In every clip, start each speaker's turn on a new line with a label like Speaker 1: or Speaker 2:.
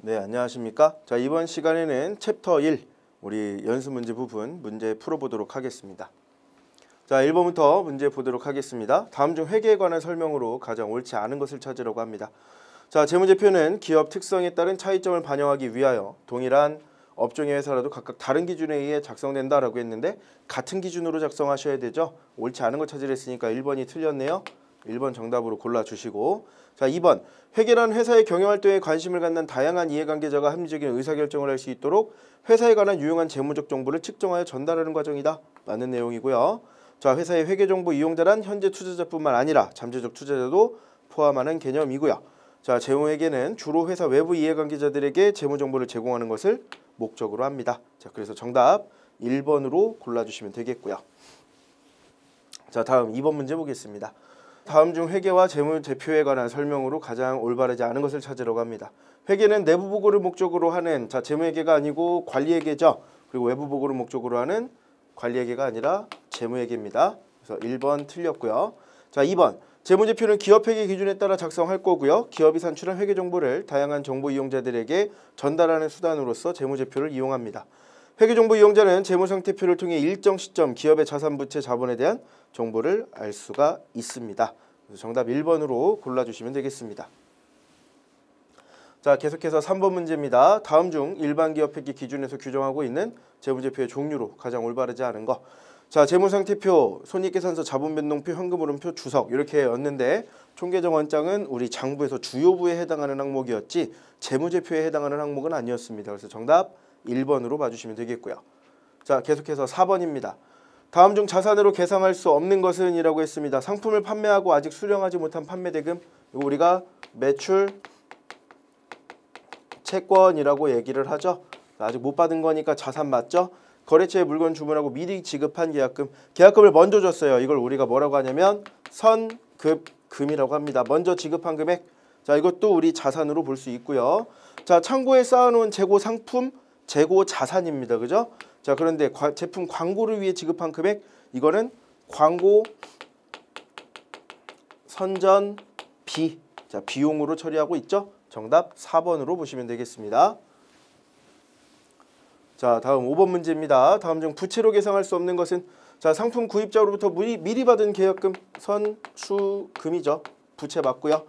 Speaker 1: 네, 안녕하십니까? 자, 이번 시간에는 챕터 1, 우리 연습 문제 부분 문제 풀어보도록 하겠습니다. 자, 1번부터 문제 보도록 하겠습니다. 다음 중 회계에 관한 설명으로 가장 옳지 않은 것을 찾으라고 합니다. 자, 재무제표는 기업 특성에 따른 차이점을 반영하기 위하여 동일한 업종의 회사라도 각각 다른 기준에 의해 작성된다라고 했는데 같은 기준으로 작성하셔야 되죠. 옳지 않은 거 찾으려 했으니까 1번이 틀렸네요. 1번 정답으로 골라주시고, 자, 2번 회계란 회사의 경영활동에 관심을 갖는 다양한 이해관계자가 합리적인 의사결정을 할 수 있도록 회사에 관한 유용한 재무적 정보를 측정하여 전달하는 과정이다. 맞는 내용이고요. 자, 회사의 회계정보 이용자란 현재 투자자뿐만 아니라 잠재적 투자자도 포함하는 개념이고요. 자, 재무회계는 주로 회사 외부 이해관계자들에게 재무정보를 제공하는 것을 목적으로 합니다. 자, 그래서 정답 1번으로 골라주시면 되겠고요. 자, 다음 2번 문제 보겠습니다. 다음 중 회계와 재무제표에 관한 설명으로 가장 올바르지 않은 것을 찾으라고 합니다. 회계는 내부 보고를 목적으로 하는, 자, 재무회계가 아니고 관리회계죠. 그리고 외부 보고를 목적으로 하는 관리회계가 아니라 재무회계입니다. 그래서 1번 틀렸고요. 자, 2번 재무제표는 기업회계 기준에 따라 작성할 거고요. 기업이 산출한 회계 정보를 다양한 정보 이용자들에게 전달하는 수단으로서 재무제표를 이용합니다. 회계정보 이용자는 재무상태표를 통해 일정 시점 기업의 자산, 부채, 자본에 대한 정보를 알 수가 있습니다. 그래서 정답 1번으로 골라주시면 되겠습니다. 자, 계속해서 3번 문제입니다. 다음 중 일반 기업 회계 기준에서 규정하고 있는 재무제표의 종류로 가장 올바르지 않은 거. 자, 재무상태표, 손익계산서, 자본변동표, 현금흐름표, 주석 이렇게 였는데 총계정원장은 우리 장부에서 주요부에 해당하는 항목이었지 재무제표에 해당하는 항목은 아니었습니다. 그래서 정답 1번으로 봐주시면 되겠고요. 자, 계속해서 4번입니다. 다음 중 자산으로 계상할 수 없는 것은 이라고 했습니다. 상품을 판매하고 아직 수령하지 못한 판매대금, 이거 우리가 매출 채권이라고 얘기를 하죠. 아직 못 받은 거니까 자산 맞죠? 거래처에 물건 주문하고 미리 지급한 계약금, 계약금을 먼저 줬어요. 이걸 우리가 뭐라고 하냐면 선급금이라고 합니다. 먼저 지급한 금액, 자, 이것도 우리 자산으로 볼 수 있고요. 자, 창고에 쌓아놓은 재고 상품, 재고 자산입니다. 그죠? 자, 그런데 제품 광고를 위해 지급한 금액, 이거는 광고 선전비, 자, 비용으로 처리하고 있죠? 정답 4번으로 보시면 되겠습니다. 자, 다음 5번 문제입니다. 다음 중 부채로 계상할 수 없는 것은, 자, 상품 구입자로부터 미리 받은 계약금, 선수금이죠. 부채 맞고요.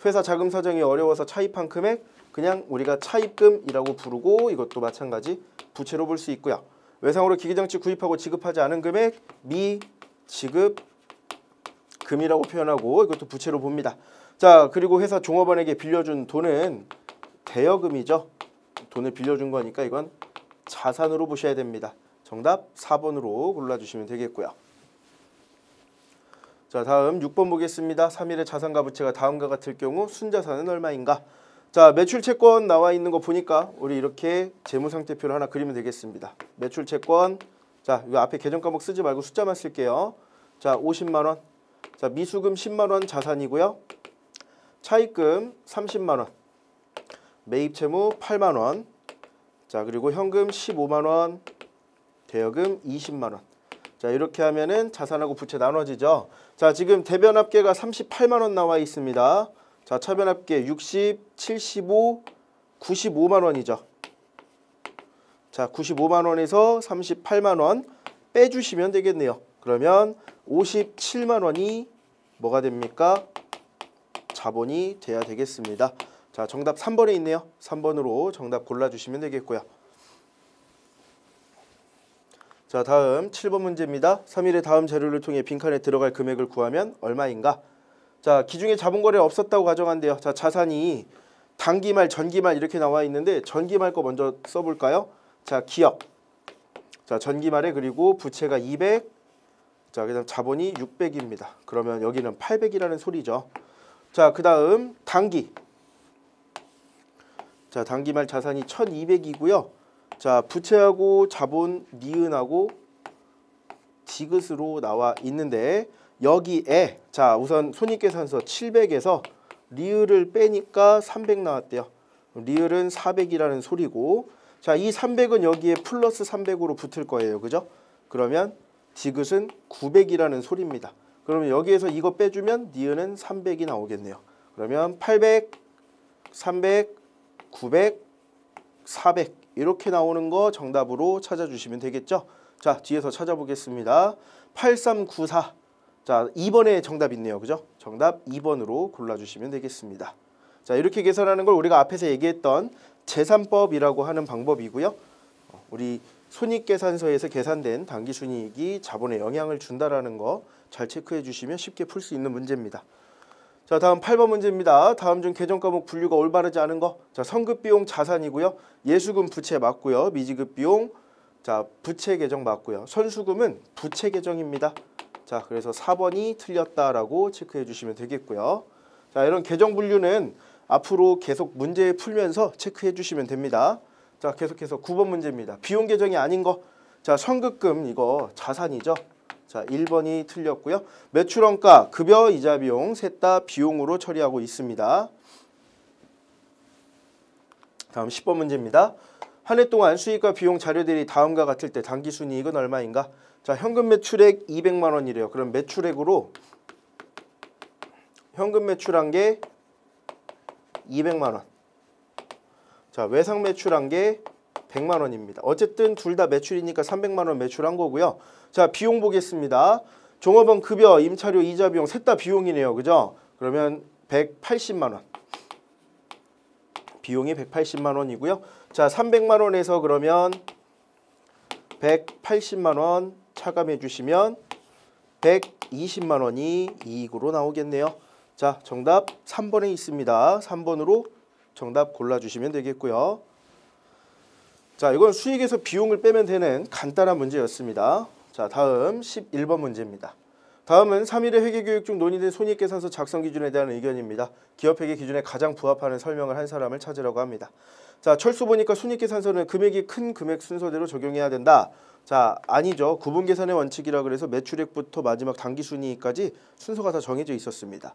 Speaker 1: 회사 자금 사정이 어려워서 차입한 금액, 그냥 우리가 차입금이라고 부르고 이것도 마찬가지 부채로 볼 수 있고요. 외상으로 기계장치 구입하고 지급하지 않은 금액, 미지급금이라고 표현하고 이것도 부채로 봅니다. 자, 그리고 회사 종업원에게 빌려준 돈은 대여금이죠. 돈을 빌려준 거니까 이건 자산으로 보셔야 됩니다. 정답 4번으로 골라주시면 되겠고요. 자, 다음 6번 보겠습니다. 3일의 자산과 부채가 다음과 같을 경우 순자산은 얼마인가? 자, 매출채권 나와 있는 거 보니까 우리 이렇게 재무상태표를 하나 그리면 되겠습니다. 매출채권, 자, 이 앞에 계정 과목 쓰지 말고 숫자만 쓸게요. 자, 50만원, 자, 미수금 10만원 자산이고요. 차입금 30만원, 매입채무 8만원, 자, 그리고 현금 15만원, 대여금 20만원. 자, 이렇게 하면은 자산하고 부채 나눠지죠. 자, 지금 대변합계가 38만원 나와 있습니다. 자, 차변합계 60, 75, 95만원이죠. 자, 95만원에서 38만원 빼주시면 되겠네요. 그러면 57만원이 뭐가 됩니까? 자본이 돼야 되겠습니다. 자, 정답 3번에 있네요. 3번으로 정답 골라주시면 되겠고요. 자, 다음 7번 문제입니다. 3일의 다음 자료를 통해 빈칸에 들어갈 금액을 구하면 얼마인가? 자, 기중에 자본거래 없었다고 가정한대요. 자, 자산이 단기말, 전기말 이렇게 나와 있는데 전기말 거 먼저 써볼까요? 자, 기업. 자, 전기말에 그리고 부채가 200, 자, 그다음 자본이 600입니다. 그러면 여기는 800이라는 소리죠. 자, 그 다음 단기. 자, 단기말 자산이 1200이고요. 자, 부채하고 자본 니은하고 디귿으로 나와 있는데 여기에, 자, 우선 손익계산서 700에서 리을을 빼니까 300 나왔대요. 리을은 400이라는 소리고, 자, 이 300은 여기에 플러스 300으로 붙을 거예요. 그죠? 그러면 디귿은 900이라는 소리입니다. 그러면 여기에서 이거 빼주면 니은은 300이 나오겠네요. 그러면 800, 300, 900, 400 이렇게 나오는 거 정답으로 찾아주시면 되겠죠. 자, 뒤에서 찾아보겠습니다. 8394. 자, 2번에 정답 있네요. 그죠? 정답 2번으로 골라주시면 되겠습니다. 자, 이렇게 계산하는 걸 우리가 앞에서 얘기했던 계산법이라고 하는 방법이고요. 우리 손익계산서에서 계산된 당기순이익이 자본에 영향을 준다라는 거 잘 체크해 주시면 쉽게 풀 수 있는 문제입니다. 자, 다음 8번 문제입니다. 다음 중 계정 과목 분류가 올바르지 않은 거. 자, 선급비용 자산이고요. 예수금 부채 맞고요. 미지급 비용 자, 부채 계정 맞고요. 선수금은 부채 계정입니다. 자, 그래서 4번이 틀렸다라고 체크해 주시면 되겠고요. 자, 이런 계정 분류는 앞으로 계속 문제 풀면서 체크해 주시면 됩니다. 자, 계속해서 9번 문제입니다. 비용 계정이 아닌 거. 자, 선급금 이거 자산이죠. 자, 1번이 틀렸고요. 매출원가, 급여, 이자 비용 셋 다 비용으로 처리하고 있습니다. 다음 10번 문제입니다. 한 해 동안 수익과 비용 자료들이 다음과 같을 때 당기순이익은 얼마인가? 자, 현금 매출액 200만 원이래요. 그럼 매출액으로 현금 매출한 게 200만 원. 자, 외상 매출한 게 100만 원입니다. 어쨌든 둘 다 매출이니까 300만 원 매출한 거고요. 자, 비용 보겠습니다. 종업원 급여, 임차료, 이자 비용 셋 다 비용이네요. 그죠? 그러면 180만 원. 비용이 180만 원이고요. 자, 300만 원에서 그러면 180만 원 차감해 주시면 120만 원이 이익으로 나오겠네요. 자, 정답 3번에 있습니다. 3번으로 정답 골라주시면 되겠고요. 자, 이건 수익에서 비용을 빼면 되는 간단한 문제였습니다. 자, 다음 11번 문제입니다. 다음은 3일의 회계교육 중 논의된 손익계산서 작성 기준에 대한 의견입니다. 기업회계 기준에 가장 부합하는 설명을 한 사람을 찾으라고 합니다. 자, 철수 보니까 손익계산서는 금액이 큰 금액 순서대로 적용해야 된다. 자, 아니죠. 구분계산의 원칙이라 그래서 매출액부터 마지막 당기순이익까지 순서가 다 정해져 있었습니다.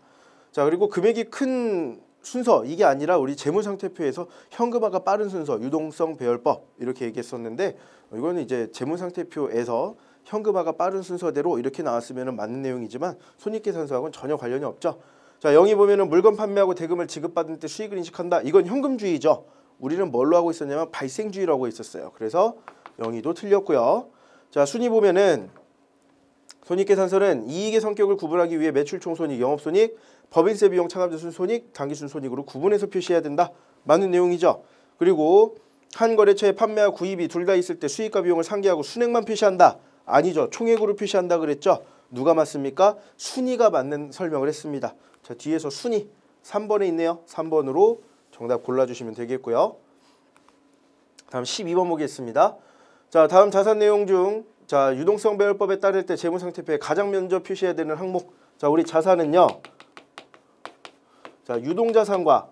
Speaker 1: 자, 그리고 금액이 큰 순서 이게 아니라 우리 재무상태표에서 현금화가 빠른 순서, 유동성 배열법 이렇게 얘기했었는데 이거는 이제 재무상태표에서 현금화가 빠른 순서대로 이렇게 나왔으면 맞는 내용이지만 손익계산서하고는 전혀 관련이 없죠. 자, 여기 보면은 물건 판매하고 대금을 지급받을 때 수익을 인식한다. 이건 현금주의죠. 우리는 뭘로 하고 있었냐면 발생주의로 하고 있었어요. 그래서 영희도 틀렸고요. 자, 순위 보면은 손익계산서는 이익의 성격을 구분하기 위해 매출 총손익, 영업손익, 법인세 비용, 차감자순 손익, 당기순 손익으로 구분해서 표시해야 된다. 맞는 내용이죠. 그리고 한 거래처에 판매와 구입이 둘 다 있을 때 수익과 비용을 상기하고 순액만 표시한다. 아니죠. 총액으로 표시한다 그랬죠. 누가 맞습니까? 순위가 맞는 설명을 했습니다. 자, 뒤에서 순위 3번에 있네요. 3번으로 정답 골라주시면 되겠고요. 다음 12번 보겠습니다. 자, 다음 자산 내용 중 자, 유동성 배열법에 따를 때 재무상태표에 가장 먼저 표시해야 되는 항목. 자, 우리 자산은요. 자, 유동자산과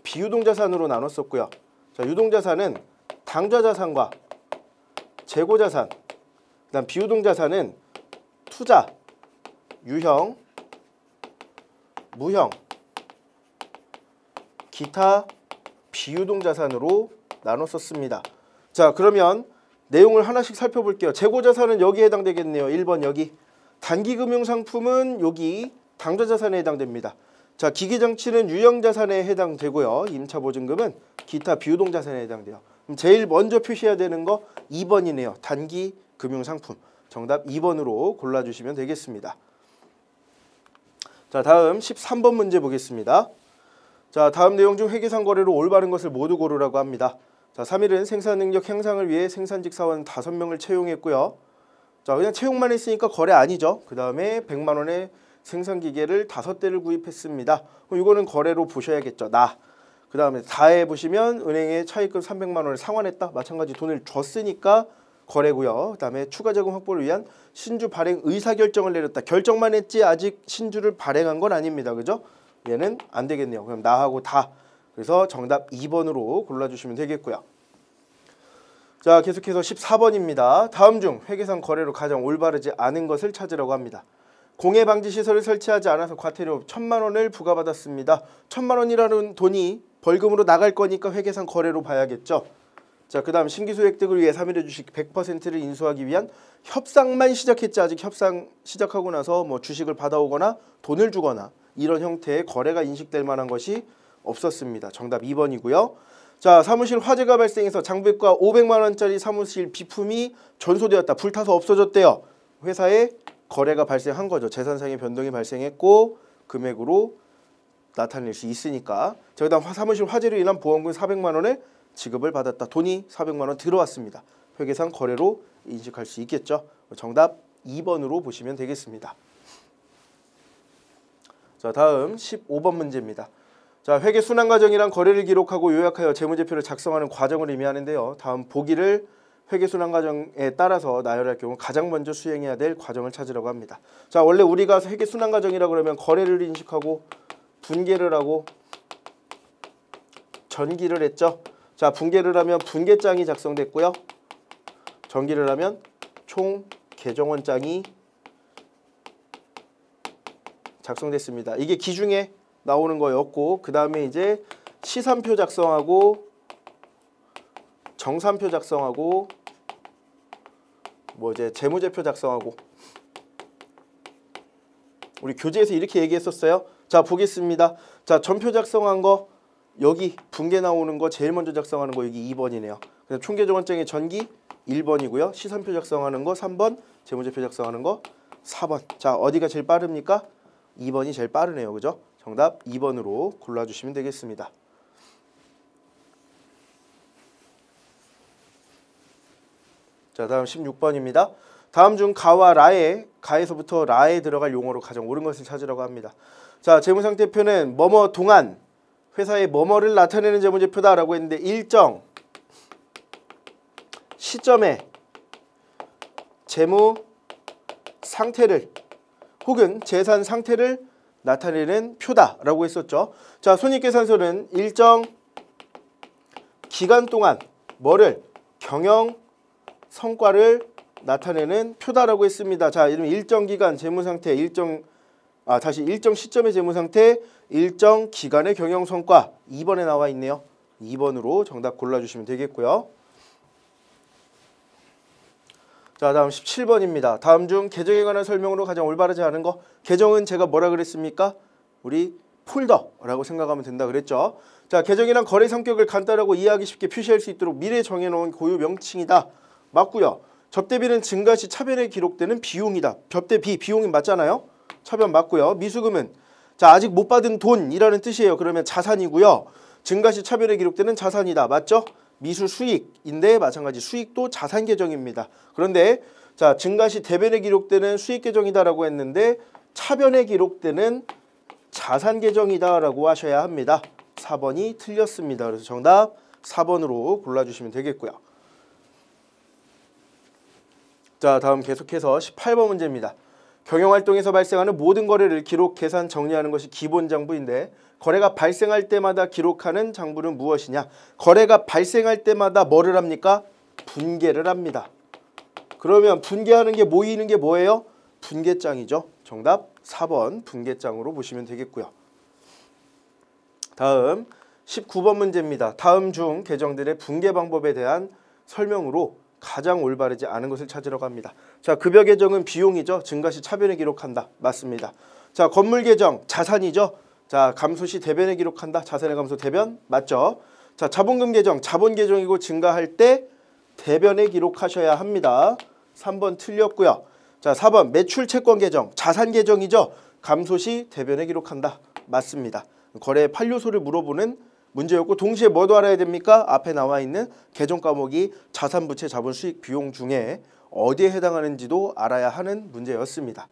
Speaker 1: 비유동자산으로 나눴었고요. 자, 유동자산은 당좌자산과 재고자산, 그다음 비유동자산은 투자, 유형, 무형, 기타 비유동자산으로 나눴었습니다. 자, 그러면 내용을 하나씩 살펴볼게요. 재고자산은 여기에 해당되겠네요. 1번 여기. 단기금융상품은 여기 당좌자산에 해당됩니다. 자, 기기장치는 유형자산에 해당되고요. 임차보증금은 기타 비유동자산에 해당돼요. 그럼 제일 먼저 표시해야 되는 거 2번이네요. 단기금융상품. 정답 2번으로 골라주시면 되겠습니다. 자, 다음 13번 문제 보겠습니다. 자, 다음 내용 중 회계상 거래로 올바른 것을 모두 고르라고 합니다. 자, 3일은 생산 능력 향상을 위해 생산직 사원 5명을 채용했고요. 자, 그냥 채용만 했으니까 거래 아니죠. 그 다음에 100만 원의 생산기계를 5대를 구입했습니다. 그럼 이거는 거래로 보셔야겠죠. 그 다음에 다에 보시면 은행에 차입금 300만 원을 상환했다. 마찬가지 돈을 줬으니까 거래고요. 그 다음에 추가 자금 확보를 위한 신주 발행 의사결정을 내렸다. 결정만 했지 아직 신주를 발행한 건 아닙니다. 그죠? 얘는 안 되겠네요. 그럼 나하고 다. 그래서 정답 2번으로 골라주시면 되겠고요. 자, 계속해서 14번입니다. 다음 중 회계상 거래로 가장 올바르지 않은 것을 찾으라고 합니다. 공해방지시설을 설치하지 않아서 과태료 1,000만 원을 부과받았습니다. 1,000만 원이라는 돈이 벌금으로 나갈 거니까 회계상 거래로 봐야겠죠. 자, 그 다음 신기술 획득을 위해 3일의 주식 100%를 인수하기 위한 협상만 시작했지 아직 협상 시작하고 나서 뭐 주식을 받아오거나 돈을 주거나 이런 형태의 거래가 인식될 만한 것이 없었습니다. 정답 2번이고요. 자, 사무실 화재가 발생해서 장부액과 500만 원짜리 사무실 비품이 전소되었다. 불타서 없어졌대요. 회사에 거래가 발생한 거죠. 재산상의 변동이 발생했고 금액으로 나타낼 수 있으니까. 자, 그다음 사무실 화재로 인한 보험금 400만 원을 지급을 받았다. 돈이 400만 원 들어왔습니다. 회계상 거래로 인식할 수 있겠죠. 정답 2번으로 보시면 되겠습니다. 자, 다음 15번 문제입니다. 자, 회계 순환 과정이란 거래를 기록하고 요약하여 재무제표를 작성하는 과정을 의미하는데요. 다음 보기를 회계 순환 과정에 따라서 나열할 경우 가장 먼저 수행해야 될 과정을 찾으라고 합니다. 자, 원래 우리가 회계 순환 과정이라 그러면 거래를 인식하고 분계를 하고 전기를 했죠. 자, 분계를 하면 분계장이 작성됐고요. 전기를 하면 총 계정원장이 작성됐습니다. 이게 기중에 나오는 거였고, 그 다음에 이제 시산표 작성하고 정산표 작성하고 뭐 이제 재무제표 작성하고, 우리 교재에서 이렇게 얘기했었어요. 자, 보겠습니다. 자, 전표 작성한 거 여기 분계 나오는 거 제일 먼저 작성하는 거 여기 2번이네요. 총계정원장의 전기 1번이고요. 시산표 작성하는 거 3번, 재무제표 작성하는 거 4번. 자, 어디가 제일 빠릅니까? 2번이 제일 빠르네요. 그죠? 정답 2번으로 골라주시면 되겠습니다. 자, 다음 16번입니다. 다음 중 가와 라에, 가에서부터 라에 들어갈 용어로 가장 옳은 것을 찾으라고 합니다. 자, 재무상태표는 뭐뭐 동안 회사의 뭐뭐를 나타내는 재무제표다라고 했는데 일정 시점에 재무 상태를 혹은 재산 상태를 나타내는 표다라고 했었죠. 자, 손익계산서는 일정 기간 동안 뭐를 경영 성과를 나타내는 표다라고 했습니다. 자, 이러면 일정 기간 재무 상태, 일정 시점의 재무 상태, 일정 기간의 경영 성과 2번에 나와 있네요. 2번으로 정답 골라주시면 되겠고요. 자, 다음 17번입니다. 다음 중 계정에 관한 설명으로 가장 올바르지 않은 거. 계정은 제가 뭐라 그랬습니까? 우리 폴더라고 생각하면 된다 그랬죠. 자, 계정이란 거래 성격을 간단하고 이해하기 쉽게 표시할 수 있도록 미리 정해놓은 고유 명칭이다. 맞고요. 접대비는 증가 시 차변에 기록되는 비용이다. 접대비, 비용이 맞잖아요. 차변 맞고요. 미수금은 자, 아직 못 받은 돈이라는 뜻이에요. 그러면 자산이고요. 증가 시 차변에 기록되는 자산이다. 맞죠? 미수 수익인데 마찬가지 수익도 자산 계정입니다. 그런데 자, 증가 시 대변에 기록되는 수익 계정이다라고 했는데 차변에 기록되는 자산 계정이다라고 하셔야 합니다. 4번이 틀렸습니다. 그래서 정답 4번으로 골라주시면 되겠고요. 자, 다음 계속해서 18번 문제입니다. 경영활동에서 발생하는 모든 거래를 기록, 계산, 정리하는 것이 기본 장부인데 거래가 발생할 때마다 기록하는 장부는 무엇이냐? 거래가 발생할 때마다 뭐를 합니까? 분계를 합니다. 그러면 분계하는 게 모이는 게 뭐예요? 분계장이죠. 정답 4번 분계장으로 보시면 되겠고요. 다음 19번 문제입니다. 다음 중 계정들의 분계 방법에 대한 설명으로 가장 올바르지 않은 것을 찾으라고 합니다. 자, 급여 계정은 비용이죠. 증가 시 차변에 기록한다. 맞습니다. 자, 건물 계정 자산이죠. 자, 감소 시 대변에 기록한다. 자산의 감소 대변 맞죠. 자, 자본금 계정 자본 계정이고 증가할 때 대변에 기록하셔야 합니다. 3번 틀렸고요. 자, 4번 매출 채권 계정 자산 계정이죠. 감소 시 대변에 기록한다. 맞습니다. 거래의 8요소를 물어보는 문제였고 동시에 뭐도 알아야 됩니까? 앞에 나와 있는 계정 과목이 자산, 부채, 자본, 수익, 비용 중에 어디에 해당하는지도 알아야 하는 문제였습니다.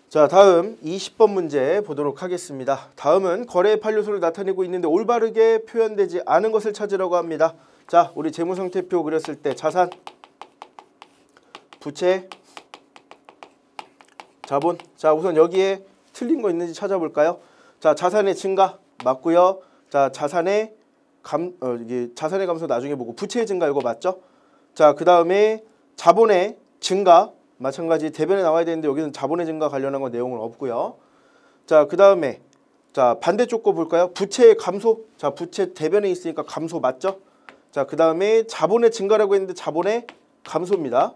Speaker 1: 자, 다음 20번 문제 보도록 하겠습니다. 다음은 거래의 8요소를 나타내고 있는데 올바르게 표현되지 않은 것을 찾으라고 합니다. 자, 우리 재무상태표 그렸을 때 자산, 부채, 자본. 자, 우선 여기에 틀린 거 있는지 찾아볼까요? 자, 자산의 증가 맞고요. 자, 자산의 감소 나중에 보고 부채의 증가 이거 맞죠? 자, 그 다음에 자본의 증가 마찬가지 대변에 나와야 되는데 여기는 자본의 증가 관련한 건 내용은 없고요. 자, 그 다음에 자, 반대쪽 거 볼까요? 부채의 감소. 자, 부채 대변에 있으니까 감소 맞죠? 자, 그 다음에 자본의 증가라고 했는데 자본의 감소입니다.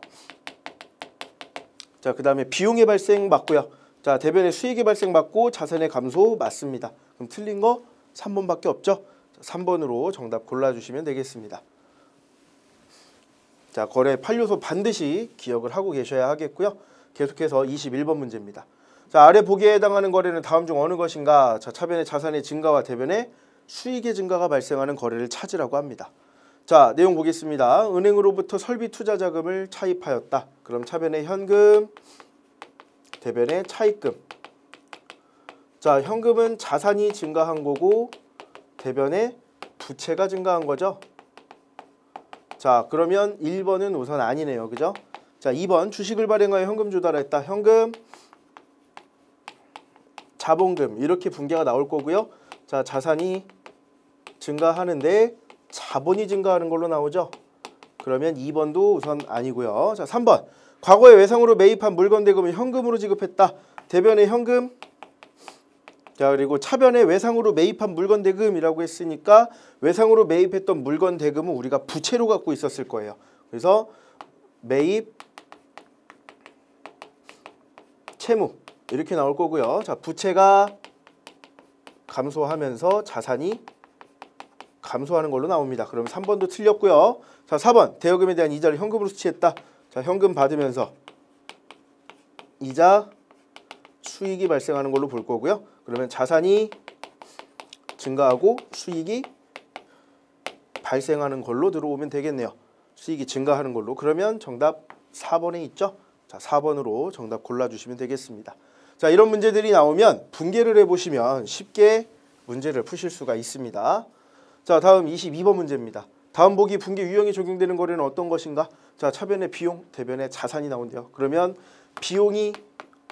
Speaker 1: 자, 그 다음에 비용의 발생 맞고요. 자, 대변의 수익의 발생 맞고 자산의 감소 맞습니다. 그럼 틀린 거 3번밖에 없죠. 자, 3번으로 정답 골라주시면 되겠습니다. 자, 거래 판료소 반드시 기억을 하고 계셔야 하겠고요. 계속해서 21번 문제입니다. 자, 아래 보기에 해당하는 거래는 다음 중 어느 것인가? 자, 차변의 자산의 증가와 대변의 수익의 증가가 발생하는 거래를 찾으라고 합니다. 자, 내용 보겠습니다. 은행으로부터 설비 투자 자금을 차입하였다. 그럼 차변의 현금, 대변의 차입금. 자, 현금은 자산이 증가한 거고 대변의 부채가 증가한 거죠. 자, 그러면 1번은 우선 아니네요. 그죠? 자, 2번 주식을 발행하여 현금 조달했다. 현금, 자본금 이렇게 분계가 나올 거고요. 자, 자산이 증가하는데 자본이 증가하는 걸로 나오죠. 그러면 2번도 우선 아니고요. 자, 3번 과거에 외상으로 매입한 물건 대금을 현금으로 지급했다. 대변의 현금, 자, 그리고 차변에 외상으로 매입한 물건 대금이라고 했으니까 외상으로 매입했던 물건 대금은 우리가 부채로 갖고 있었을 거예요. 그래서 매입, 채무 이렇게 나올 거고요. 자, 부채가 감소하면서 자산이 감소하는 걸로 나옵니다. 그럼 3번도 틀렸고요. 자, 4번 대여금에 대한 이자를 현금으로 수취했다. 자, 현금 받으면서 이자, 수익이 발생하는 걸로 볼 거고요. 그러면 자산이 증가하고 수익이 발생하는 걸로 들어오면 되겠네요. 수익이 증가하는 걸로. 그러면 정답 4번에 있죠. 자, 4번으로 정답 골라주시면 되겠습니다. 자, 이런 문제들이 나오면 분계를 해보시면 쉽게 문제를 푸실 수가 있습니다. 자, 다음 22번 문제입니다. 다음 보기 분계 유형이 적용되는 거래는 어떤 것인가? 자, 차변의 비용, 대변의 자산이 나온대요. 그러면 비용이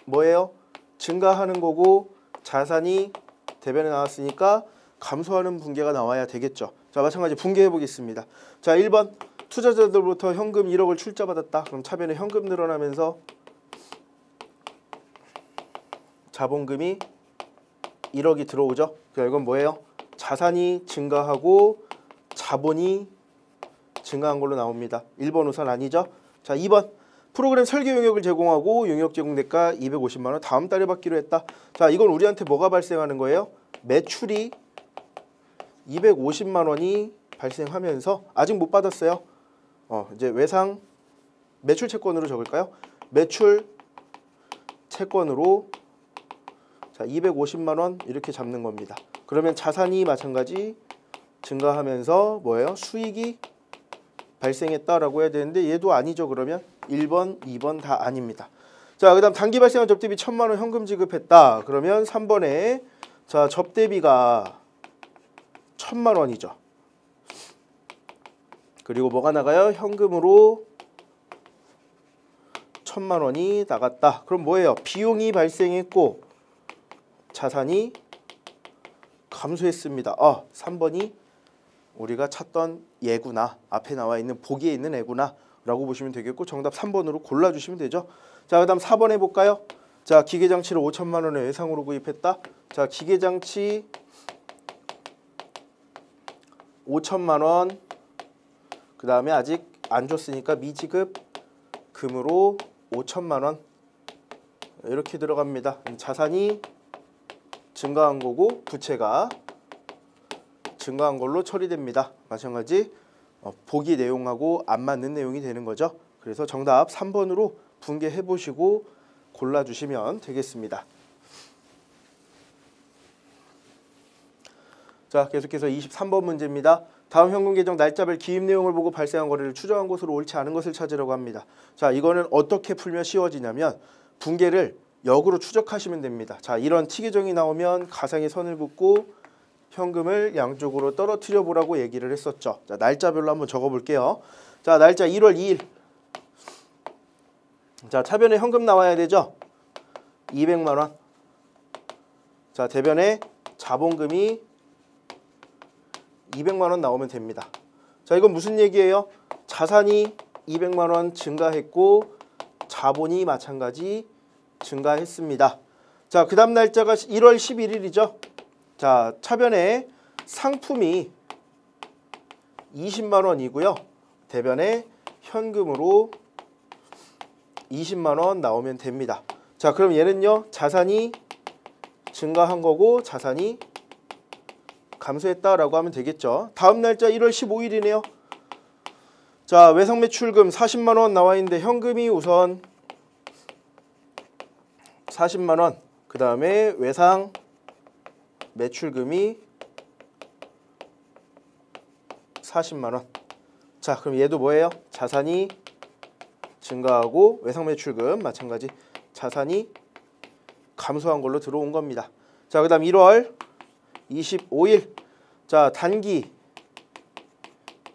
Speaker 1: 뭐예요? 증가하는 거고 자산이 대변에 나왔으니까 감소하는 분계가 나와야 되겠죠. 자, 마찬가지 분계해 보겠습니다. 자, 1번 투자자들로부터 현금 1억을 출자받았다. 그럼 차변에 현금 늘어나면서 자본금이 1억이 들어오죠. 그러니까 이건 뭐예요? 자산이 증가하고 자본이 증가한 걸로 나옵니다. 1번 우선 아니죠. 자, 2번 프로그램 설계 용역을 제공하고 용역 제공 대가 250만 원 다음 달에 받기로 했다. 자, 이건 우리한테 뭐가 발생하는 거예요? 매출이 250만 원이 발생하면서 아직 못 받았어요. 이제 외상 매출 채권으로 적을까요? 매출 채권으로 자, 250만 원 이렇게 잡는 겁니다. 그러면 자산이 마찬가지 증가하면서 뭐예요? 수익이 발생했다라고 해야 되는데 얘도 아니죠. 그러면 1번, 2번 다 아닙니다. 자, 그다음 단기 발생한 접대비 1,000만 원 현금 지급했다. 그러면 3번에 자, 접대비가 1,000만 원이죠. 그리고 뭐가 나가요? 현금으로 1,000만 원이 나갔다. 그럼 뭐예요? 비용이 발생했고 자산이 감소했습니다. 3번이 우리가 찾던 예구나. 앞에 나와 있는 보기에 있는 애구나 라고 보시면 되겠고 정답 3번으로 골라주시면 되죠. 자, 그 다음 4번 해볼까요? 자, 기계장치를 5,000만 원에 외상으로 구입했다. 자, 기계장치 5,000만 원. 그 다음에 아직 안 줬으니까 미지급 금으로 5,000만 원 이렇게 들어갑니다. 자산이 증가한 거고 부채가 증가한 걸로 처리됩니다. 마찬가지 보기 내용하고 안 맞는 내용이 되는 거죠. 그래서 정답 3번으로 분계해 보시고 골라주시면 되겠습니다. 자, 계속해서 23번 문제입니다. 다음 현금 계정 날짜별 기입 내용을 보고 발생한 거래를 추정한 것으로 옳지 않은 것을 찾으라고 합니다. 자, 이거는 어떻게 풀면 쉬워지냐면 분계를 역으로 추적하시면 됩니다. 자, 이런 티계정이 나오면 가상의 선을 긋고 현금을 양쪽으로 떨어뜨려 보라고 얘기를 했었죠. 자, 날짜별로 한번 적어 볼게요. 자, 날짜 1월 2일. 자, 차변에 현금 나와야 되죠. 200만 원. 자, 대변에 자본금이 200만 원 나오면 됩니다. 자, 이건 무슨 얘기예요? 자산이 200만 원 증가했고 자본이 마찬가지 증가했습니다. 자, 그 다음 날짜가 1월 11일이죠. 자, 차변에 상품이 20만 원이고요. 대변에 현금으로 20만 원 나오면 됩니다. 자, 그럼 얘는요. 자산이 증가한 거고 자산이 감소했다라고 하면 되겠죠. 다음 날짜 1월 15일이네요. 자, 외상 매출금 40만 원 나와 있는데 현금이 우선 40만 원, 그 다음에 외상 매출금이 40만 원. 자, 그럼 얘도 뭐예요? 자산이 증가하고 외상 매출금 마찬가지 자산이 감소한 걸로 들어온 겁니다. 자, 그 다음 1월 25일. 자, 단기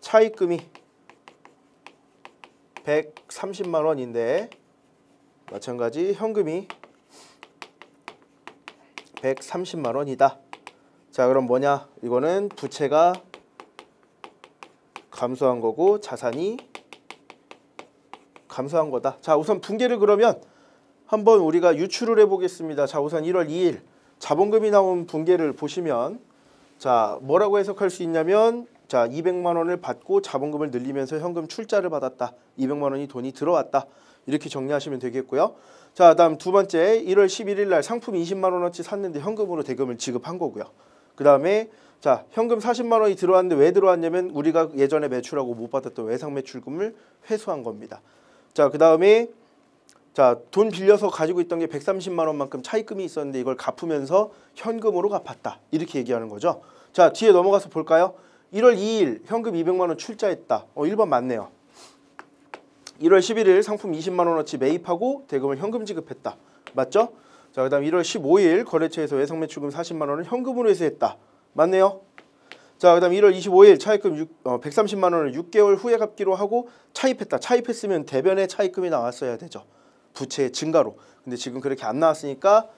Speaker 1: 차입금이 130만 원인데 마찬가지 현금이 130만 원이다. 자, 그럼 뭐냐? 이거는 부채가 감소한 거고 자산이 감소한 거다. 자, 우선 분계를 그러면 한번 우리가 유출을 해보겠습니다. 자, 우선 1월 2일 자본금이 나온 분계를 보시면 자, 뭐라고 해석할 수 있냐면 자, 200만 원을 받고 자본금을 늘리면서 현금 출자를 받았다. 200만 원이 돈이 들어왔다. 이렇게 정리하시면 되겠고요. 자, 다음 두 번째 1월 11일 날 상품 20만 원어치 샀는데 현금으로 대금을 지급한 거고요. 그 다음에 자, 현금 40만 원이 들어왔는데 왜 들어왔냐면 우리가 예전에 매출하고 못 받았던 외상 매출금을 회수한 겁니다. 자, 그 다음에 자, 돈 빌려서 가지고 있던 게 130만 원만큼 차입금이 있었는데 이걸 갚으면서 현금으로 갚았다. 이렇게 얘기하는 거죠. 자, 뒤에 넘어가서 볼까요? 1월 2일 현금 200만 원 출자했다. 1번 맞네요. 1월 11일 상품 20만 원어치 매입하고 대금을 현금 지급했다. 맞죠? 자, 그 다음 1월 15일 거래처에서 외상 매출금 40만 원을 현금으로 회수했다. 맞네요. 자, 그 다음 1월 25일 차입금 130만 원을 6개월 후에 갚기로 하고 차입했다. 차입했으면 대변에 차입금이 나왔어야 되죠. 부채의 증가로. 근데 지금 그렇게 안 나왔으니까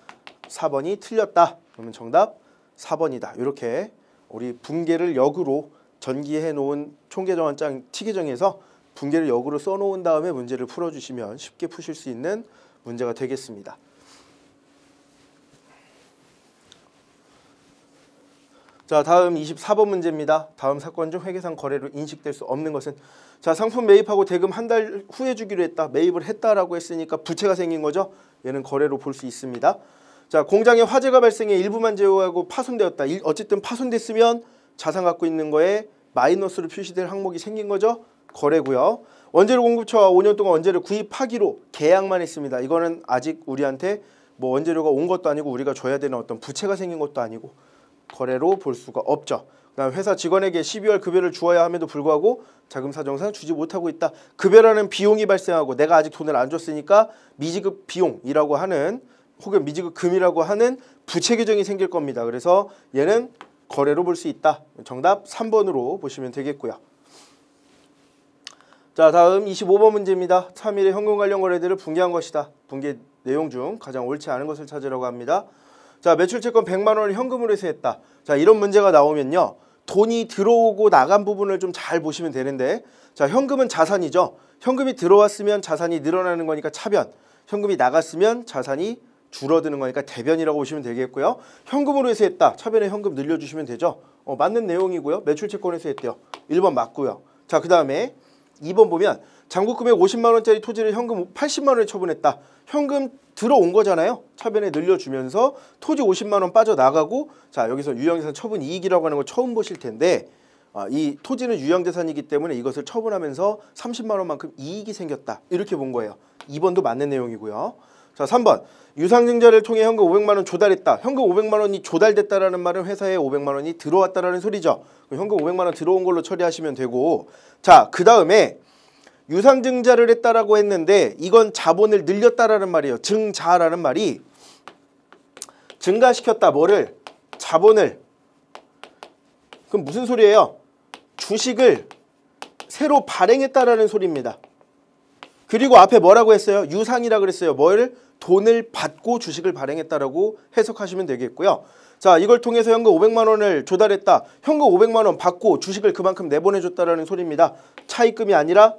Speaker 1: 4번이 틀렸다. 그러면 정답 4번이다. 이렇게 우리 분계를 역으로 전기해 놓은 총계정원장 T계정에서 분계를 역으로 써놓은 다음에 문제를 풀어주시면 쉽게 푸실 수 있는 문제가 되겠습니다. 자, 다음 24번 문제입니다. 다음 사건 중 회계상 거래로 인식될 수 없는 것은 자, 상품 매입하고 대금 한 달 후에 주기로 했다. 매입을 했다라고 했으니까 부채가 생긴 거죠. 얘는 거래로 볼 수 있습니다. 자, 공장에 화재가 발생해 일부만 제어하고 파손되었다. 어쨌든 파손됐으면 자산 갖고 있는 거에 마이너스로 표시될 항목이 생긴 거죠. 거래고요. 원재료 공급처와 5년 동안 원재료 구입하기로 계약만 했습니다. 이거는 아직 우리한테 뭐 원재료가 온 것도 아니고 우리가 줘야 되는 어떤 부채가 생긴 것도 아니고 거래로 볼 수가 없죠. 그다음 회사 직원에게 12월 급여를 주어야 함에도 불구하고 자금 사정상 주지 못하고 있다. 급여라는 비용이 발생하고 내가 아직 돈을 안 줬으니까 미지급 비용이라고 하는 혹은 미지급 금이라고 하는 부채 규정이 생길 겁니다. 그래서 얘는 거래로 볼 수 있다. 정답 3번으로 보시면 되겠고요. 자, 다음 25번 문제입니다. 3일의 현금 관련 거래들을 분계한 것이다. 분계 내용 중 가장 옳지 않은 것을 찾으라고 합니다. 자, 매출 채권 100만 원을 현금으로 회수했다. 자, 이런 문제가 나오면요. 돈이 들어오고 나간 부분을 좀 잘 보시면 되는데 자, 현금은 자산이죠. 현금이 들어왔으면 자산이 늘어나는 거니까 차변. 현금이 나갔으면 자산이 줄어드는 거니까 대변이라고 보시면 되겠고요. 현금으로 회수했다. 차변에 현금 늘려주시면 되죠. 맞는 내용이고요. 매출 채권 회수했대요. 1번 맞고요. 자, 그 다음에 2번 보면 잔고금액 50만 원짜리 토지를 현금 80만 원에 처분했다. 현금 들어온 거잖아요. 차변에 늘려주면서 토지 50만 원 빠져나가고 자, 여기서 유형재산 처분 이익이라고 하는 거 처음 보실 텐데 이 토지는 유형재산이기 때문에 이것을 처분하면서 30만 원만큼 이익이 생겼다. 이렇게 본 거예요. 2번도 맞는 내용이고요. 자, 3번 유상증자를 통해 현금 500만 원 조달했다. 현금 500만 원이 조달됐다라는 말은 회사에 500만 원이 들어왔다라는 소리죠. 현금 500만 원 들어온 걸로 처리하시면 되고 자, 그 다음에 유상증자를 했다라고 했는데 이건 자본을 늘렸다라는 말이에요. 증자라는 말이 증가시켰다. 뭐를? 자본을. 그럼 무슨 소리예요? 주식을 새로 발행했다라는 소리입니다. 그리고 앞에 뭐라고 했어요? 유상이라 그랬어요. 뭘? 돈을 받고 주식을 발행했다라고 해석하시면 되겠고요. 자, 이걸 통해서 현금 500만 원을 조달했다. 현금 500만 원 받고 주식을 그만큼 내보내줬다라는 소리입니다. 차입금이 아니라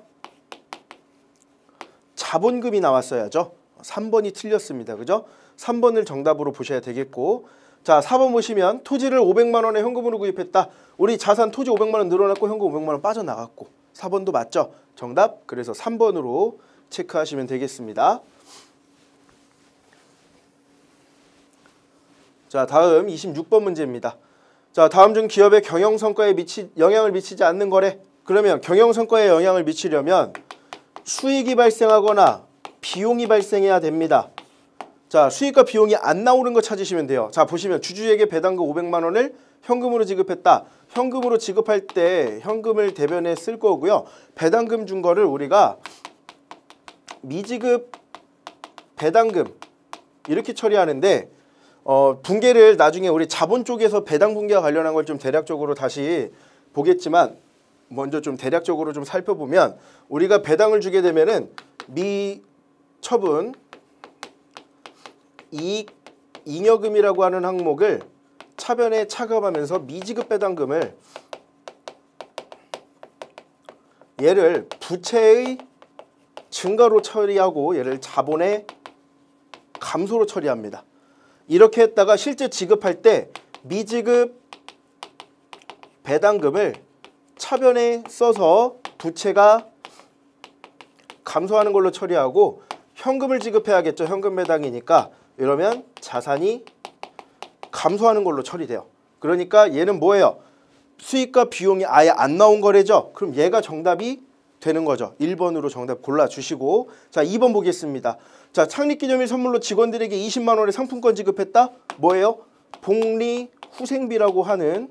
Speaker 1: 자본금이 나왔어야죠. 3번이 틀렸습니다. 그죠? 3번을 정답으로 보셔야 되겠고 자, 4번 보시면 토지를 500만 원에 현금으로 구입했다. 우리 자산 토지 500만 원 늘어났고 현금 500만 원 빠져나갔고 4번도 맞죠? 정답 그래서 3번으로 체크하시면 되겠습니다. 자, 다음 26번 문제입니다. 자, 다음 중 기업의 경영성과에 영향을 미치지 않는 거래. 그러면 경영성과에 영향을 미치려면 수익이 발생하거나 비용이 발생해야 됩니다. 자, 수익과 비용이 안 나오는 거 찾으시면 돼요. 자, 보시면 주주에게 배당금 500만 원을 현금으로 지급했다. 현금으로 지급할 때 현금을 대변에 쓸 거고요. 배당금 준 거를 우리가 미지급 배당금 이렇게 처리하는데 분계를 나중에 우리 자본 쪽에서 배당 분계와 관련한 걸 좀 대략적으로 다시 보겠지만 먼저 좀 대략적으로 좀 살펴보면 우리가 배당을 주게 되면은 미처분 이익 잉여금이라고 하는 항목을 차변에 차감하면서 미지급 배당금을 얘를 부채의 증가로 처리하고 얘를 자본의 감소로 처리합니다. 이렇게 했다가 실제 지급할 때 미지급 배당금을 차변에 써서 부채가 감소하는 걸로 처리하고 현금을 지급해야겠죠. 현금 배당이니까. 이러면 자산이 감소하는 걸로 처리돼요. 그러니까 얘는 뭐예요? 수익과 비용이 아예 안 나온 거래죠. 그럼 얘가 정답이 되는 거죠. 1번으로 정답 골라주시고, 자, 2번 보겠습니다. 자, 창립기념일 선물로 직원들에게 20만 원의 상품권 지급했다. 뭐예요? 복리 후생비라고 하는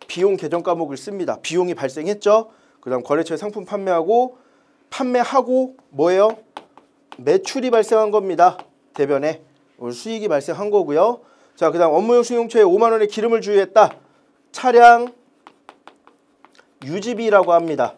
Speaker 1: 비용 계정 과목을 씁니다. 비용이 발생했죠. 그 다음 거래처에 상품 판매하고 뭐예요? 매출이 발생한 겁니다. 대변에 수익이 발생한 거고요. 자, 그 다음 업무용 승용차에 5만 원의 기름을 주유했다. 차량 유지비라고 합니다.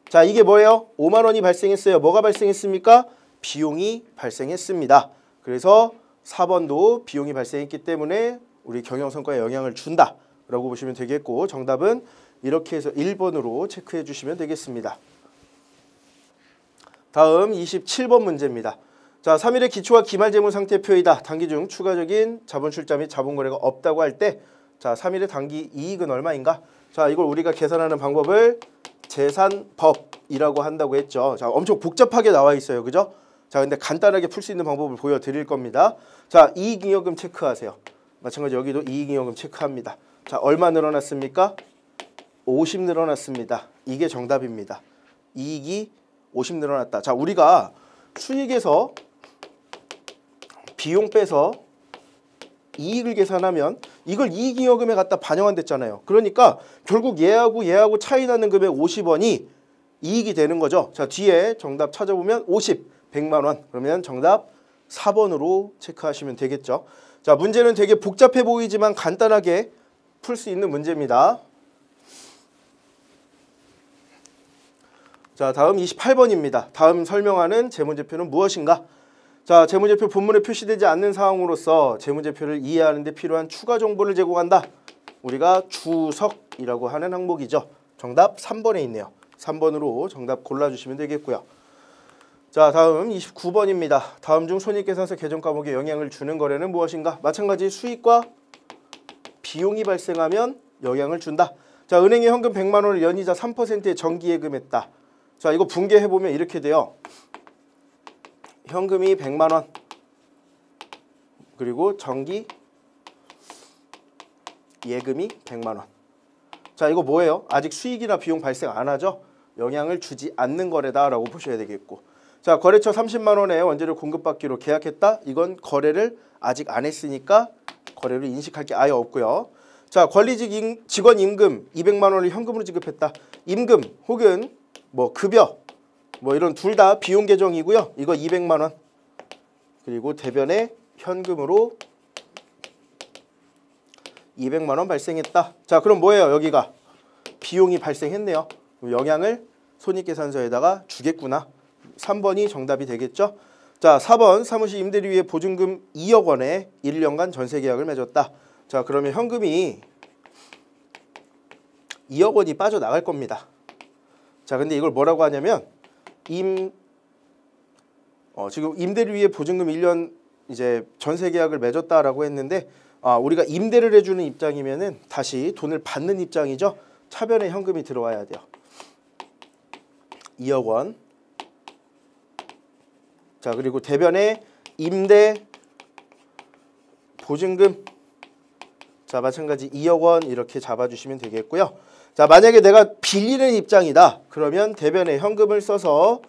Speaker 1: 자, 이게 뭐예요? 5만 원이 발생했어요. 뭐가 발생했습니까? 비용이 발생했습니다. 그래서 4번도 비용이 발생했기 때문에 우리 경영성과에 영향을 준다 라고 보시면 되겠고, 정답은 이렇게 해서 1번으로 체크해 주시면 되겠습니다. 다음 27번 문제입니다. 자, 3일의 기초와 기말 재무 상태표이다. 단기 중 추가적인 자본 출자 및 자본 거래가 없다고 할 때, 자, 3일의 단기 이익은 얼마인가? 자, 이걸 우리가 계산하는 방법을 재산법이라고 한다고 했죠. 자, 엄청 복잡하게 나와 있어요. 그죠? 자, 근데 간단하게 풀 수 있는 방법을 보여드릴 겁니다. 자, 이익잉여금 체크하세요. 마찬가지 여기도 이익잉여금 체크합니다. 자, 얼마 늘어났습니까? 50 늘어났습니다. 이게 정답입니다. 이익이 50 늘어났다. 자, 우리가 수익에서 비용 빼서 이익을 계산하면 이걸 이익잉여금에 갖다 반영한댔잖아요. 그러니까 결국 얘하고 차이 나는 금액 50원이 이익이 되는 거죠. 자, 뒤에 정답 찾아보면 50, 100만 원. 그러면 정답 4번으로 체크하시면 되겠죠. 자, 문제는 되게 복잡해 보이지만 간단하게 풀 수 있는 문제입니다. 자, 다음 28번입니다. 다음 설명하는 재무제표는 무엇인가? 자, 재무제표 본문에 표시되지 않는 사항으로서 재무제표를 이해하는 데 필요한 추가 정보를 제공한다. 우리가 주석이라고 하는 항목이죠. 정답 3번에 있네요. 3번으로 정답 골라주시면 되겠고요. 자, 다음 29번입니다. 다음 중 손익계산서 개정 과목에 영향을 주는 거래는 무엇인가? 마찬가지 수익과 비용이 발생하면 영향을 준다. 자, 은행에 현금 100만 원을 연이자 3%의 정기예금했다. 자, 이거 분개해보면 이렇게 돼요. 현금이 100만 원 그리고 정기 예금이 100만 원. 자, 이거 뭐예요? 아직 수익이나 비용 발생 안 하죠? 영향을 주지 않는 거래다라고 보셔야 되겠고, 자, 거래처 30만 원의 원재료 공급받기로 계약했다. 이건 거래를 아직 안 했으니까 거래를 인식할 게 아예 없고요. 자, 관리직 직원 임금 200만 원을 현금으로 지급했다. 임금 혹은 뭐 급여 뭐 이런 둘 다 비용 계정이고요. 이거 200만 원. 그리고 대변에 현금으로 200만 원 발생했다. 자, 그럼 뭐예요? 여기가 비용이 발생했네요. 영향을 손익계산서에다가 주겠구나. 3번이 정답이 되겠죠. 자, 4번 사무실 임대료 위에 보증금 2억 원에 1년간 전세계약을 맺었다. 자, 그러면 현금이 2억 원이 빠져나갈 겁니다. 자, 근데 이걸 뭐라고 하냐면 지금 임대료 위에 보증금 1년 이제 전세 계약을 맺었다라고 했는데, 우리가 임대를 해주는 입장이면은 다시 돈을 받는 입장이죠. 차변에 현금이 들어와야 돼요. 2억 원. 자, 그리고 대변에 임대 보증금. 자, 자, 마찬가지 2억 원 이렇게 잡아주시면 되겠고요. 자, 만약에 내가 빌리는 입장이다. 그러면 대변에 현금을 써서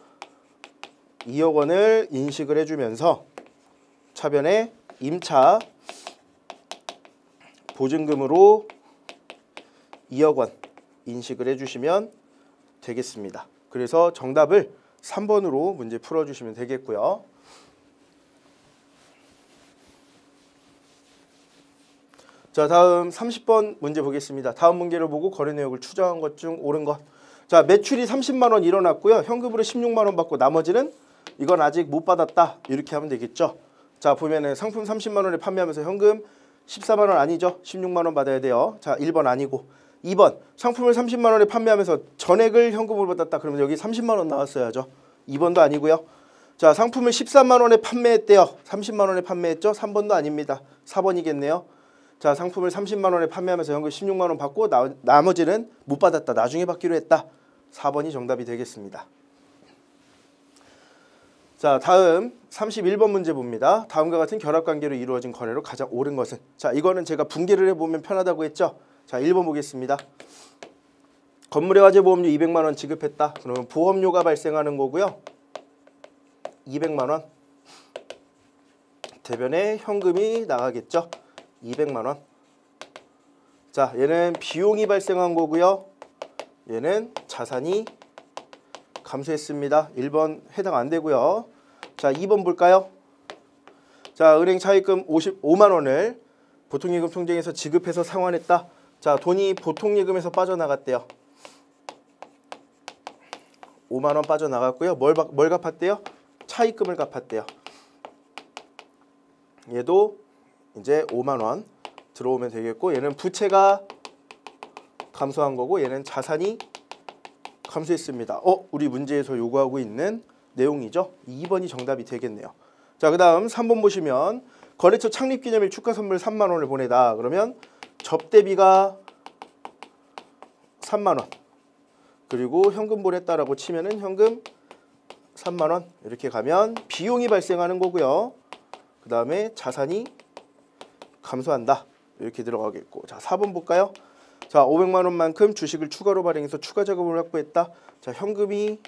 Speaker 1: 2억 원을 인식을 해주면서 차변에 임차 보증금으로 2억 원 인식을 해주시면 되겠습니다. 그래서 정답을 3번으로 문제 풀어주시면 되겠고요. 자, 다음 30번 문제 보겠습니다. 다음 문제를 보고 거래 내역을 추정한 것 중 옳은 것. 자, 매출이 30만 원 일어났고요. 현금으로 16만 원 받고 나머지는 이건 아직 못 받았다. 이렇게 하면 되겠죠. 자, 보면은 상품 30만 원에 판매하면서 현금 14만 원 아니죠. 16만 원 받아야 돼요. 자, 1번 아니고 2번 상품을 30만 원에 판매하면서 전액을 현금으로 받았다. 그러면 여기 30만 원 나왔어야죠. 2번도 아니고요. 자, 상품을 13만 원에 판매했대요. 30만 원에 판매했죠. 3번도 아닙니다. 4번이겠네요. 자, 상품을 30만 원에 판매하면서 현금 16만 원 받고 나머지는 못 받았다. 나중에 받기로 했다. 4번이 정답이 되겠습니다. 자, 다음 31번 문제 봅니다. 다음과 같은 결합관계로 이루어진 거래로 가장 옳은 것은? 자, 이거는 제가 분개를 해보면 편하다고 했죠. 자, 1번 보겠습니다. 건물의 화재 보험료 200만 원 지급했다. 그러면 보험료가 발생하는 거고요. 200만 원. 대변에 현금이 나가겠죠. 200만 원. 자, 얘는 비용이 발생한 거고요. 얘는 자산이 감소했습니다. 1번 해당 안 되고요. 자, 2번 볼까요? 자, 은행 차입금 55만 원을 보통예금 통장에서 지급해서 상환했다. 자, 돈이 보통예금에서 빠져나갔대요. 5만 원 빠져나갔고요. 뭘 갚았대요? 차입금을 갚았대요. 얘도 이제 5만 원 들어오면 되겠고, 얘는 부채가 감소한 거고 얘는 자산이 감소했습니다. 우리 문제에서 요구하고 있는 내용이죠. 2번이 정답이 되겠네요. 자, 그 다음 3번 보시면 거래처 창립기념일 축하 선물 3만 원을 보내다. 그러면 접대비가 3만 원 그리고 현금 보냈다라고 치면은 현금 3만 원 이렇게 가면 비용이 발생하는 거고요. 그 다음에 자산이 감소한다. 이렇게 들어가겠고. 자, 4번 볼까요? 자, 500만 원만큼 주식을 추가로 발행해서 추가 자금을 확보했다. 자, 현금이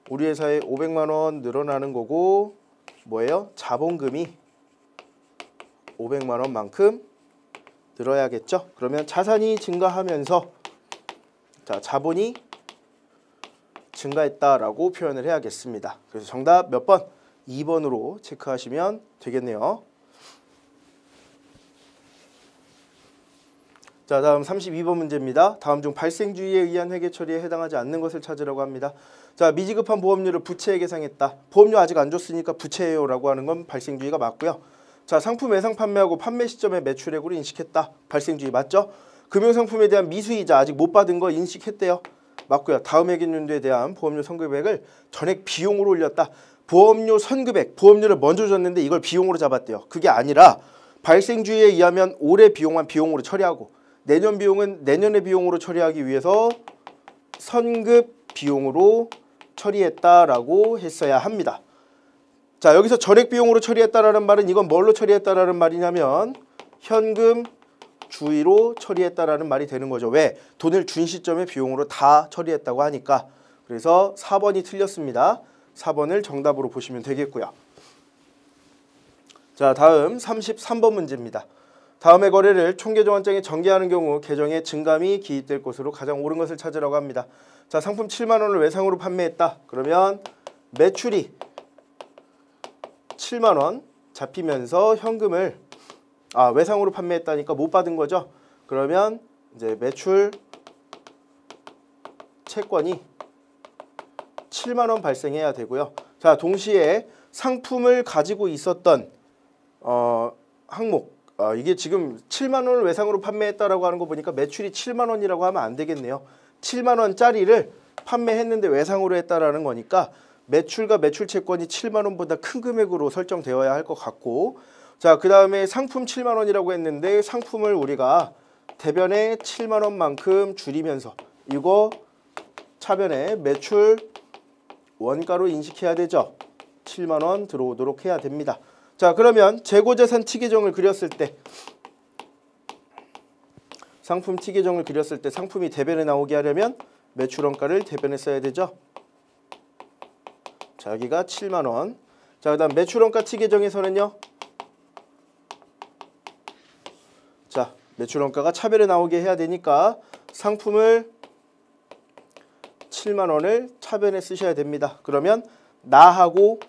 Speaker 1: 우리 회사에 500만 원 늘어나는 거고 뭐예요? 자본금이 500만 원만큼 늘어야겠죠. 그러면 자산이 증가하면서 자, 자본이 증가했다라고 표현을 해야겠습니다. 그래서 정답 몇 번? 2번으로 체크하시면 되겠네요. 자, 다음 32번 문제입니다. 다음 중 발생주의에 의한 회계 처리에 해당하지 않는 것을 찾으라고 합니다. 자, 미지급한 보험료를 부채에 계상했다. 보험료 아직 안 줬으니까 부채예요 라고 하는 건 발생주의가 맞고요. 자, 상품 예상 판매하고 판매 시점에 매출액으로 인식했다. 발생주의 맞죠? 금융상품에 대한 미수이자 아직 못 받은 거 인식했대요. 맞고요. 다음 회계연도에 대한 보험료 선급액을 전액 비용으로 올렸다. 보험료 선급액, 보험료를 먼저 줬는데 이걸 비용으로 잡았대요. 그게 아니라 발생주의에 의하면 올해 비용만 비용으로 처리하고 내년 비용은 내년의 비용으로 처리하기 위해서 선급 비용으로 처리했다라고 했어야 합니다. 자, 여기서 전액 비용으로 처리했다라는 말은 이건 뭘로 처리했다라는 말이냐면 현금 주의로 처리했다라는 말이 되는 거죠. 왜? 돈을 준 시점에 비용으로 다 처리했다고 하니까. 그래서 4번이 틀렸습니다. 4번을 정답으로 보시면 되겠고요. 자, 다음 33번 문제입니다. 다음의 거래를 총계정원장에 전개하는 경우 계정에 증감이 기입될 것으로 가장 옳은 것을 찾으라고 합니다. 자, 상품 7만 원을 외상으로 판매했다. 그러면 매출이 7만 원 잡히면서 현금을 외상으로 판매했다니까 못 받은 거죠. 그러면 이제 매출 채권이 7만 원 발생해야 되고요. 자, 동시에 상품을 가지고 있었던 항목 이게 지금 7만 원을 외상으로 판매했다라고 하는 거 보니까 매출이 7만 원이라고 하면 안 되겠네요. 7만 원짜리를 판매했는데 외상으로 했다라는 거니까 매출과 매출 채권이 7만 원보다 큰 금액으로 설정되어야 할 것 같고, 자, 그 다음에 상품 7만 원이라고 했는데 상품을 우리가 대변에 7만 원만큼 줄이면서 이거 차변에 매출 원가로 인식해야 되죠. 7만 원 들어오도록 해야 됩니다. 자, 그러면 재고재산 치계정을 그렸을 때 상품 T 계정을 그렸을 때 상품이 대변에 나오게 하려면 매출원가를 대변에 써야 되죠. 자, 여기가 7만 원. 자, 그다음 매출원가 T 계정에서는요. 자, 매출원가가 차별에 나오게 해야 되니까 상품을 7만 원을 차변에 쓰셔야 됩니다. 그러면 나하고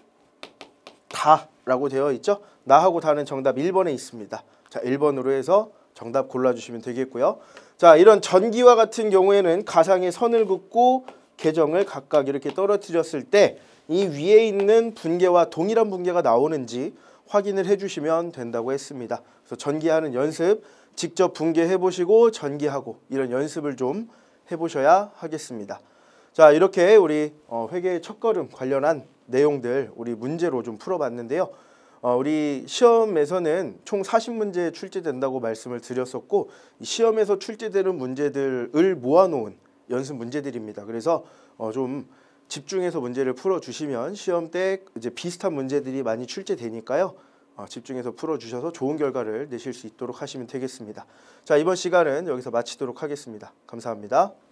Speaker 1: 다라고 되어 있죠. 나하고 다는 정답 1번에 있습니다. 자, 1번으로 해서 정답 골라주시면 되겠고요. 자, 이런 전기와 같은 경우에는 가상의 선을 긋고 계정을 각각 이렇게 떨어뜨렸을 때 이 위에 있는 분계와 동일한 분계가 나오는지 확인을 해주시면 된다고 했습니다. 그래서 전기하는 연습 직접 분계해 보시고 전기하고 이런 연습을 좀 해보셔야 하겠습니다. 자, 이렇게 우리 회계의 첫걸음 관련한 내용들 우리 문제로 좀 풀어봤는데요. 우리 시험에서는 총 40문제 출제된다고 말씀을 드렸었고 시험에서 출제되는 문제들을 모아놓은 연습 문제들입니다. 그래서 좀 집중해서 문제를 풀어주시면 시험 때 이제 비슷한 문제들이 많이 출제되니까요. 집중해서 풀어주셔서 좋은 결과를 내실 수 있도록 하시면 되겠습니다. 자, 이번 시간은 여기서 마치도록 하겠습니다. 감사합니다.